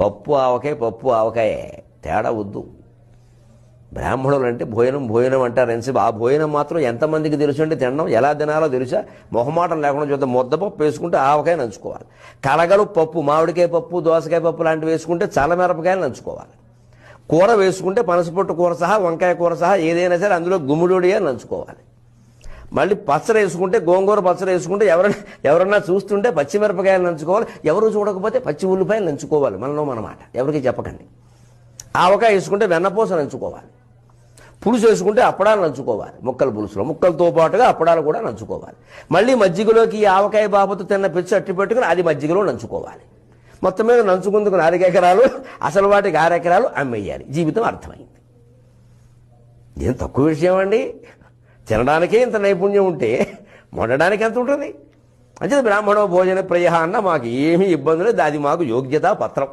పప్పు ఆవకాయ తేడా వద్దు. బ్రాహ్మణులు అంటే భోజనం అంటారు ఎంతసేపు. ఆ భోజనం మాత్రం ఎంతమందికి తెలుసు అంటే తినడం ఎలా తినాలో తెలుసా? మొహమాటం లేకుండా చూద్దాం. ముద్దపప్పు వేసుకుంటే ఆవకాయ నంచుకోవాలి. కలగలు పప్పు, మామిడికాయ పప్పు, దోసకాయ పప్పు లాంటివి వేసుకుంటే చల్లమిరపకాయలు నంచుకోవాలి. కూర వేసుకుంటే పనసపొట్టు కూర సహా, వంకాయ కూర సహా ఏదైనా సరే అందులో గుమ్మిడోడియా నంచుకోవాలి. మళ్ళీ పచ్చడి వేసుకుంటే, గోంగూర పచ్చడి వేసుకుంటే ఎవరన్నా చూస్తుంటే పచ్చిమిరపకాయలు నంచుకోవాలి. ఎవరు చూడకపోతే పచ్చి ఉల్లిపాయలు నంచుకోవాలి. మనలో మన మాట ఎవరికి చెప్పకండి. ఆవకాయ వేసుకుంటే వెన్నపూస నంచుకోవాలి. పులుసు వేసుకుంటే అప్పడాలు నంచుకోవాలి. ముక్కల పులుసులో ముక్కలతో పాటుగా అప్పడాలు కూడా నంచుకోవాలి. మళ్ళీ మజ్జిగలోకి ఈ ఆవకాయ బాబుతో తిన్న పిచ్చి అట్టి పెట్టుకుని అది మజ్జిగలో నంచుకోవాలి. మొత్తం మీద నంచుకుందుకు 4 ఎకరాలు, అసలు వాటికి 6 ఎకరాలు అమ్మేయాలి. జీవితం అర్థమైంది. ఏం తక్కువ విషయం అండి. తినడానికే ఇంత నైపుణ్యం ఉంటే వండడానికి ఎంత ఉంటుంది? అంటే బ్రాహ్మణో భోజన ప్రియ అన్న మాకు ఏమీ ఇబ్బంది లేదు. అది మాకు యోగ్యతా పత్రం.